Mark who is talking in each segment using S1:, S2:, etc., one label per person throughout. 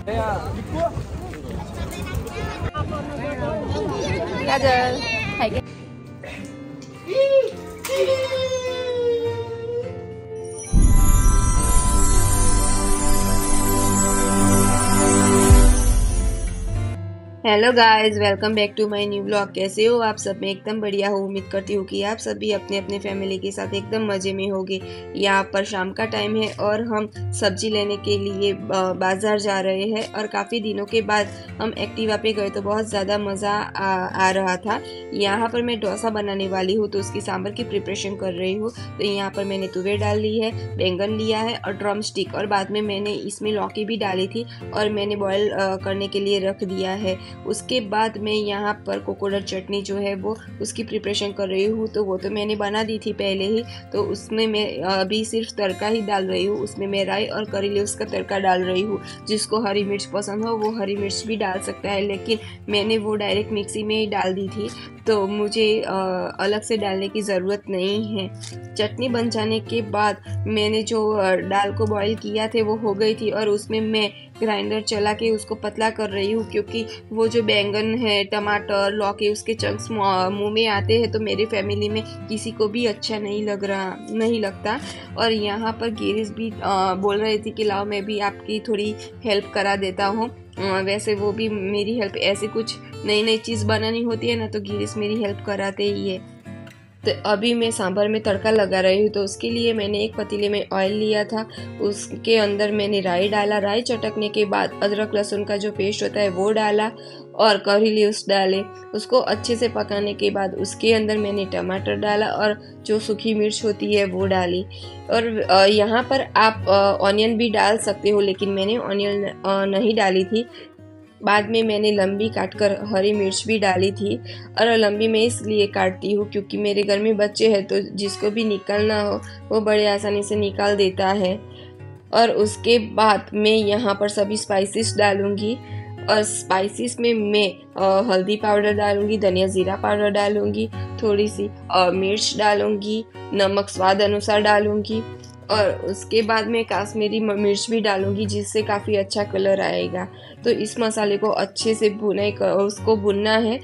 S1: काजल खाएंगे। Hello guys, welcome back to my new blog. कैसे हो आप सब? मैं एकदम बढ़िया हूँ। उम्मीद करती हूँ कि आप सभी अपने अपने फैमिली के साथ एकदम मज़े में होंगे। यहाँ पर शाम का टाइम है और हम सब्जी लेने के लिए बाज़ार जा रहे हैं और काफ़ी दिनों के बाद हम एक्टिवा पे गए तो बहुत ज़्यादा मज़ा आ रहा था। यहाँ पर मैं डोसा बनाने वाली हूँ तो उसकी सांभर की प्रिपरेशन कर रही हूँ। तो यहाँ पर मैंने तुवेर डाल ली है, बैंगन लिया है और ड्रम स्टिक, और बाद में मैंने इसमें लौकी भी डाली थी और मैंने बॉयल करने के लिए रख दिया है। उसके बाद मैं यहाँ पर कोकोनट चटनी जो है वो उसकी प्रिपरेशन कर रही हूँ। तो वो तो मैंने बना दी थी पहले ही, तो उसमें मैं अभी सिर्फ तड़का ही डाल रही हूँ। उसमें मैं राई और करी लीव्स का तड़का डाल रही हूँ। जिसको हरी मिर्च पसंद हो वो हरी मिर्च भी डाल सकता है, लेकिन मैंने वो डायरेक्ट मिक्सी में ही डाल दी थी तो मुझे अलग से डालने की ज़रूरत नहीं है। चटनी बन जाने के बाद मैंने जो दाल को बॉईल किया थे वो हो गई थी और उसमें मैं ग्राइंडर चला के उसको पतला कर रही हूँ, क्योंकि वो जो बैंगन है, टमाटर, लौकी उसके चंक्स मुंह में आते हैं तो मेरी फैमिली में किसी को भी अच्छा नहीं लगता। और यहाँ पर गिरीश भी बोल रहे थे कि लाओ मैं भी आपकी थोड़ी हेल्प करा देता हूँ। वैसे वो भी मेरी हेल्प, ऐसे कुछ नई नई चीज़ बनानी होती है ना तो गिरीश मेरी हेल्प कराते ही है। तो अभी मैं सांभर में तड़का लगा रही हूँ। तो उसके लिए मैंने एक पतीले में ऑयल लिया था, उसके अंदर मैंने राई डाला। राई चटकने के बाद अदरक लहसुन का जो पेस्ट होता है वो डाला और करी लीव्स डाले। उसको अच्छे से पकाने के बाद उसके अंदर मैंने टमाटर डाला और जो सूखी मिर्च होती है वो डाली। और यहाँ पर आप ऑनियन भी डाल सकते हो, लेकिन मैंने ऑनियन नहीं डाली थी। बाद में मैंने लंबी काटकर हरी मिर्च भी डाली थी, और लंबी मैं इसलिए काटती हूँ क्योंकि मेरे घर में बच्चे हैं तो जिसको भी निकालना हो वो बड़े आसानी से निकाल देता है। और उसके बाद मैं यहाँ पर सभी स्पाइसेस डालूँगी और स्पाइसेस में मैं हल्दी पाउडर डालूँगी, धनिया जीरा पाउडर डालूँगी, थोड़ी सी मिर्च डालूँगी, नमक स्वाद अनुसार डालूँगी और उसके बाद मैं काश्मीरी मिर्च भी डालूंगी जिससे काफ़ी अच्छा कलर आएगा। तो इस मसाले को अच्छे से उसको भुनना है।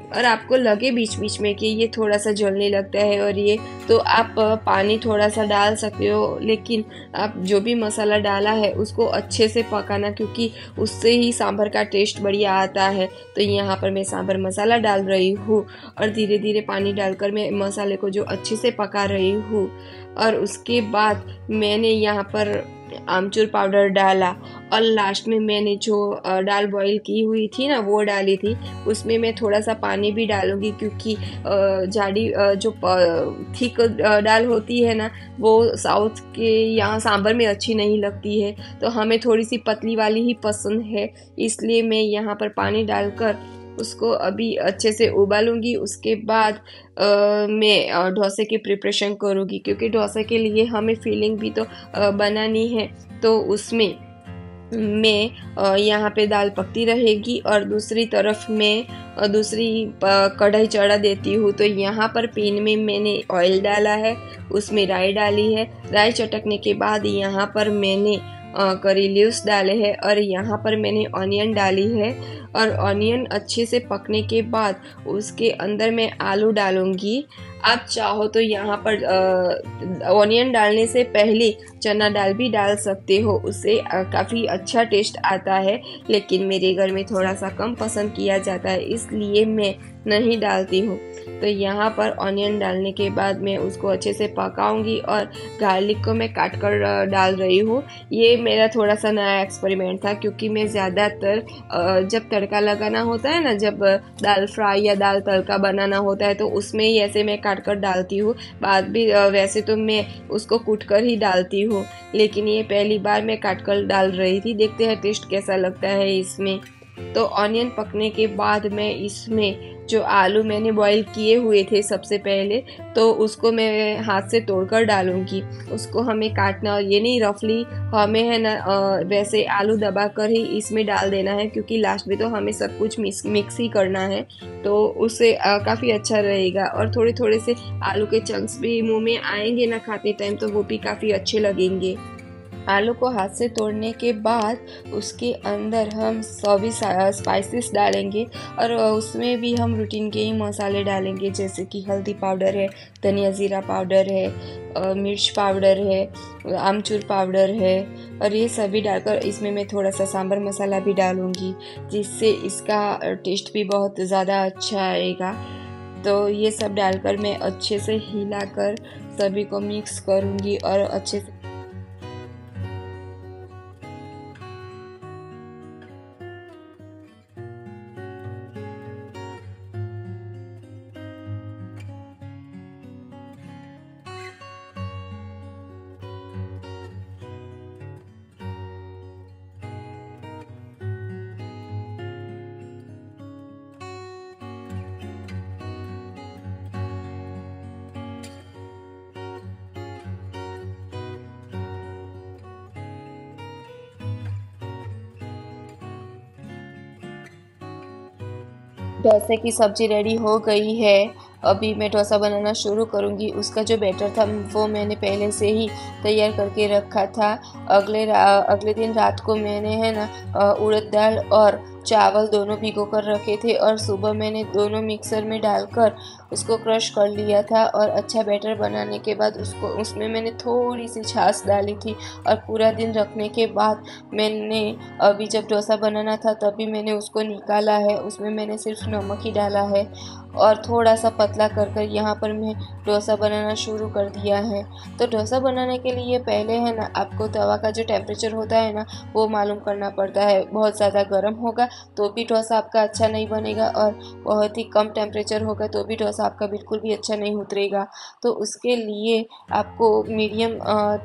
S1: और आपको लगे बीच बीच में कि ये थोड़ा सा जलने लगता है और ये, तो आप पानी थोड़ा सा डाल सकते हो, लेकिन आप जो भी मसाला डाला है उसको अच्छे से पकाना, क्योंकि उससे ही सांभर का टेस्ट बढ़िया आता है। तो यहाँ पर मैं सांभर मसाला डाल रही हूँ और धीरे धीरे पानी डालकर मैं मसाले को जो अच्छे से पका रही हूँ। और उसके बाद मैंने यहाँ पर आमचूर पाउडर डाला और लास्ट में मैंने जो दाल बॉईल की हुई थी ना वो डाली थी। उसमें मैं थोड़ा सा पानी भी डालूंगी क्योंकि जाड़ी जो थिक दाल होती है ना वो साउथ के यहाँ सांभर में अच्छी नहीं लगती है, तो हमें थोड़ी सी पतली वाली ही पसंद है। इसलिए मैं यहाँ पर पानी डालकर उसको अभी अच्छे से उबालूंगी। उसके बाद मैं डोसे की प्रिपरेशन करूँगी, क्योंकि डोसे के लिए हमें फिलिंग भी तो बनानी है। तो उसमें मैं यहाँ पे दाल पकती रहेगी और दूसरी तरफ मैं दूसरी कढ़ाई चढ़ा देती हूँ। तो यहाँ पर पैन में मैंने ऑयल डाला है, उसमें राई डाली है। राई चटकने के बाद यहाँ पर मैंने करी लीव्स डाले हैं और यहाँ पर मैंने ऑनियन डाली है। और ऑनियन अच्छे से पकने के बाद उसके अंदर मैं आलू डालूंगी। आप चाहो तो यहाँ पर ऑनियन डालने से पहले चना दाल भी डाल सकते हो, उससे काफ़ी अच्छा टेस्ट आता है, लेकिन मेरे घर में थोड़ा सा कम पसंद किया जाता है इसलिए मैं नहीं डालती हूँ। तो यहाँ पर ऑनियन डालने के बाद मैं उसको अच्छे से पकाऊंगी और गार्लिक को मैं काट कर डाल रही हूँ। ये मेरा थोड़ा सा नया एक्सपेरिमेंट था, क्योंकि मैं ज़्यादातर जब तड़का लगाना होता है ना, जब दाल फ्राई या दाल तड़का बनाना होता है तो उसमें ही ऐसे मैं काट कर डालती हूँ। बाद भी वैसे तो मैं उसको कूट कर ही डालती हूँ, लेकिन ये पहली बार मैं काट कर डाल रही थी। देखते हैं टेस्ट कैसा लगता है इसमें। तो ऑनियन पकने के बाद मैं इसमें जो आलू मैंने बॉईल किए हुए थे सबसे पहले, तो उसको मैं हाथ से तोड़कर डालूंगी। उसको हमें काटना, और ये नहीं रफली हमें है ना वैसे आलू दबा कर ही इसमें डाल देना है, क्योंकि लास्ट में तो हमें सब कुछ मिक्स ही करना है, तो उससे काफ़ी अच्छा रहेगा। और थोड़े थोड़े से आलू के चंक्स भी मुंह में आएंगे ना खाते टाइम, तो वो भी काफ़ी अच्छे लगेंगे। आलू को हाथ से तोड़ने के बाद उसके अंदर हम सभी स्पाइसेस डालेंगे और उसमें भी हम रूटीन के ही मसाले डालेंगे, जैसे कि हल्दी पाउडर है, धनिया ज़ीरा पाउडर है, मिर्च पाउडर है, आमचूर पाउडर है और ये सभी डालकर इसमें मैं थोड़ा सा सांभर मसाला भी डालूँगी, जिससे इसका टेस्ट भी बहुत ज़्यादा अच्छा आएगा। तो ये सब डालकर मैं अच्छे से हिलाकर सभी को मिक्स करूँगी और अच्छे से डोसे की सब्जी रेडी हो गई है। अभी मैं डोसा बनाना शुरू करूँगी। उसका जो बैटर था वो मैंने पहले से ही तैयार करके रखा था। अगले दिन रात को मैंने है ना उड़द दाल और चावल दोनों भिगो कर रखे थे और सुबह मैंने दोनों मिक्सर में डालकर उसको क्रश कर लिया था और अच्छा बैटर बनाने के बाद उसमें मैंने थोड़ी सी छाछ डाली थी और पूरा दिन रखने के बाद मैंने अभी जब डोसा बनाना था तभी मैंने उसको निकाला है। उसमें मैंने सिर्फ नमक ही डाला है और थोड़ा सा पतला कर यहाँ पर मैं डोसा बनाना शुरू कर दिया है। तो डोसा बनाने के लिए पहले है ना आपको तवा का जो टेम्परेचर होता है ना वो मालूम करना पड़ता है। बहुत ज़्यादा गर्म होगा तो भी डोसा आपका अच्छा नहीं बनेगा और बहुत ही कम टेम्परेचर होगा तो भी डोसा आपका बिल्कुल भी अच्छा नहीं उतरेगा। तो उसके लिए आपको मीडियम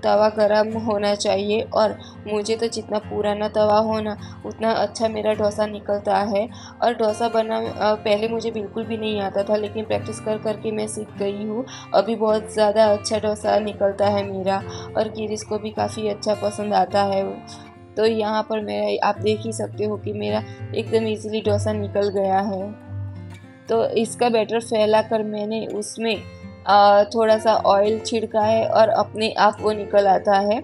S1: तवा गरम होना चाहिए और मुझे तो जितना पुराना तवा हो ना उतना अच्छा मेरा डोसा निकलता है। और डोसा बना पहले मुझे बिल्कुल भी नहीं आता था, लेकिन प्रैक्टिस कर करके मैं सीख गई हूँ। अभी बहुत ज़्यादा अच्छा डोसा निकलता है मेरा और गिरीश को भी काफ़ी अच्छा पसंद आता है। तो यहाँ पर मेरा आप देख ही सकते हो कि मेरा एकदम इजीली डोसा निकल गया है। तो इसका बैटर फैला कर मैंने उसमें थोड़ा सा ऑयल छिड़का है और अपने आप वो निकल आता है।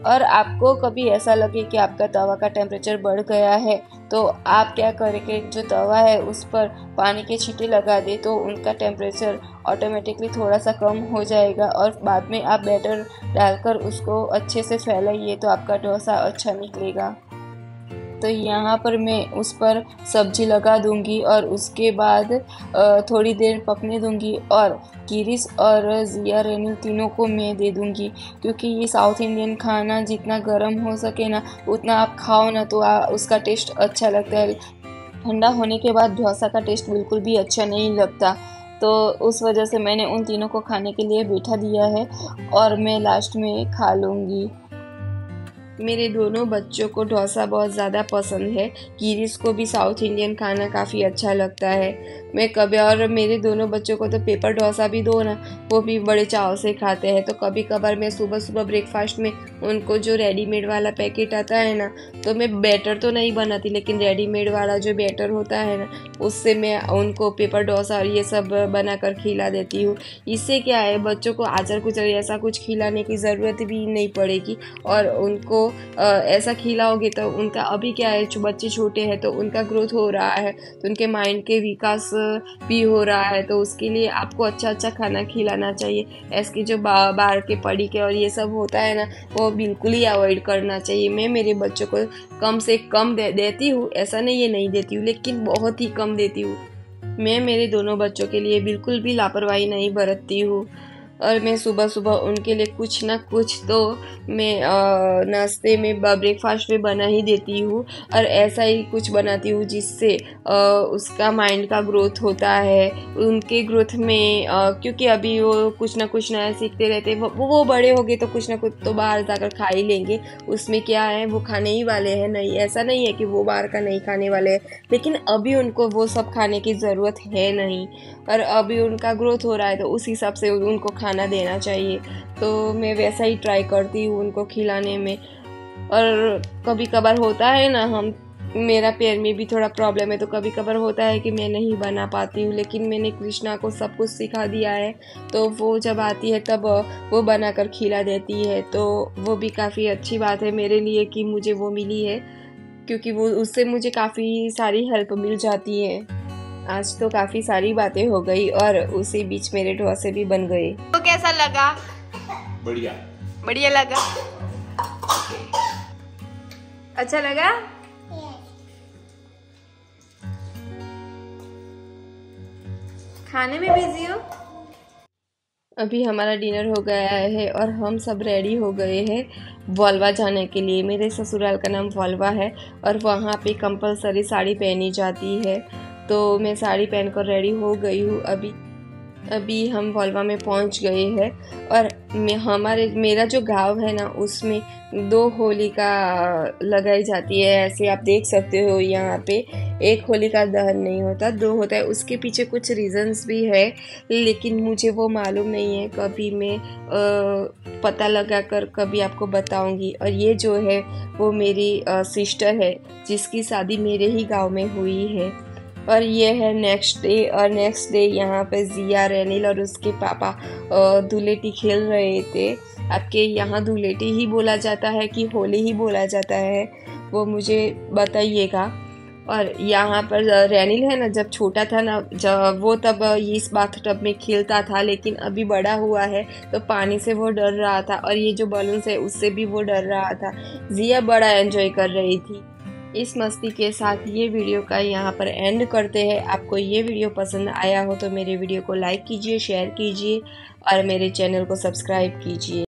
S1: और आपको कभी ऐसा लगे कि आपका तवा का टेम्परेचर बढ़ गया है तो आप क्या करेंगे, जो तवा है उस पर पानी के छींटे लगा दे तो उनका टेम्परेचर ऑटोमेटिकली थोड़ा सा कम हो जाएगा और बाद में आप बैटर डालकर उसको अच्छे से फैलाइए तो आपका डोसा अच्छा निकलेगा। तो यहाँ पर मैं उस पर सब्जी लगा दूंगी और उसके बाद थोड़ी देर पकने दूंगी और गिरीश और जिया रेनू तीनों को मैं दे दूंगी, क्योंकि ये साउथ इंडियन खाना जितना गर्म हो सके ना उतना आप खाओ ना तो उसका टेस्ट अच्छा लगता है। ठंडा होने के बाद डोसा का टेस्ट बिल्कुल भी अच्छा नहीं लगता। तो उस वजह से मैंने उन तीनों को खाने के लिए बैठा दिया है और मैं लास्ट में खा लूँगी। मेरे दोनों बच्चों को डोसा बहुत ज़्यादा पसंद है। गिरीश को भी साउथ इंडियन खाना काफ़ी अच्छा लगता है। मैं कभी और मेरे दोनों बच्चों को तो पेपर डोसा भी दो ना वो भी बड़े चाव से खाते हैं। तो कभी कभार मैं सुबह सुबह ब्रेकफास्ट में उनको जो रेडीमेड वाला पैकेट आता है ना तो मैं बैटर तो नहीं बनाती, लेकिन रेडीमेड वाला जो बैटर होता है ना उससे मैं उनको पेपर डोसा और ये सब बना कर खिला देती हूँ। इससे क्या है, बच्चों को आचार कुचर ऐसा कुछ खिलाने की ज़रूरत भी नहीं पड़ेगी और उनको ऐसा खिलाओगे तो उनका अभी क्या है, जो बच्चे छोटे हैं तो उनका ग्रोथ हो रहा है तो उनके माइंड के विकास भी हो रहा है। तो उसके लिए आपको अच्छा अच्छा खाना खिलाना चाहिए। ऐसे जो बाहर के पड़ी के और ये सब होता है ना वो बिल्कुल ही अवॉइड करना चाहिए। मैं मेरे बच्चों को कम से कम देती हूँ, ऐसा नहीं है नहीं देती हूँ, लेकिन बहुत ही कम देती हूँ। मैं मेरे दोनों बच्चों के लिए बिल्कुल भी लापरवाही नहीं बरतती हूँ और मैं सुबह सुबह उनके लिए कुछ ना कुछ तो मैं नाश्ते में ब्रेकफास्ट में बना ही देती हूँ और ऐसा ही कुछ बनाती हूँ जिससे उसका माइंड का ग्रोथ होता है। उनके ग्रोथ में क्योंकि अभी वो कुछ ना कुछ नया सीखते रहते हैं। वो बड़े हो गए तो कुछ ना कुछ तो बाहर जाकर खा ही लेंगे, उसमें क्या है वो खाने ही वाले हैं। नहीं, ऐसा नहीं है कि वो बाहर का नहीं खाने वाले हैं, लेकिन अभी उनको वो सब खाने की ज़रूरत है नहीं और अभी उनका ग्रोथ हो रहा है तो उस हिसाब से उनको खाना देना चाहिए। तो मैं वैसा ही ट्राई करती हूँ उनको खिलाने में। और कभी कभार होता है ना हम मेरा पैर में भी थोड़ा प्रॉब्लम है, तो कभी कभार होता है कि मैं नहीं बना पाती हूँ, लेकिन मैंने कृष्णा को सब कुछ सिखा दिया है, तो वो जब आती है तब वो बनाकर खिला देती है। तो वो भी काफ़ी अच्छी बात है मेरे लिए कि मुझे वो मिली है, क्योंकि वो उससे मुझे काफ़ी सारी हेल्प मिल जाती है। आज तो काफ़ी सारी बातें हो गई और उसी बीच मेरे डोसे भी बन गए।
S2: तो कैसा लगा?
S3: बढ़िया
S2: बढ़िया लगा। अच्छा लगा? खाने में बिजी हो?
S1: अभी हमारा डिनर हो गया है और हम सब रेडी हो गए हैं वॉल्वा जाने के लिए। मेरे ससुराल का नाम वॉल्वा है और वहाँ पे कंपलसरी साड़ी पहनी जाती है, तो मैं साड़ी पहनकर रेडी हो गई हूँ। अभी हम वॉल्वा में पहुँच गए हैं और मेरा जो गांव है ना, उसमें 2 होलिका लगाई जाती है। ऐसे आप देख सकते हो यहाँ पे, एक होलिका दहन नहीं होता, 2 होता है। उसके पीछे कुछ रीजंस भी है, लेकिन मुझे वो मालूम नहीं है। कभी मैं पता लगा कर कभी आपको बताऊंगी। और ये जो है वो मेरी सिस्टर है, जिसकी शादी मेरे ही गांव में हुई है। और ये है नेक्स्ट डे, और नेक्स्ट डे यहाँ पे जिया, रेनिल और उसके पापा धुलेटी खेल रहे थे। आपके यहाँ धुलेटी ही बोला जाता है कि होली ही बोला जाता है, वो मुझे बताइएगा। और यहाँ पर रेनिल है ना, जब छोटा था ना, जब वो तब इस बाथटब में खेलता था, लेकिन अभी बड़ा हुआ है तो पानी से वो डर रहा था, और ये जो बलून्स है उससे भी वो डर रहा था। जिया बड़ा एंजॉय कर रही थी। इस मस्ती के साथ ये वीडियो का यहाँ पर एंड करते हैं। आपको ये वीडियो पसंद आया हो तो मेरे वीडियो को लाइक कीजिए, शेयर कीजिए और मेरे चैनल को सब्सक्राइब कीजिए।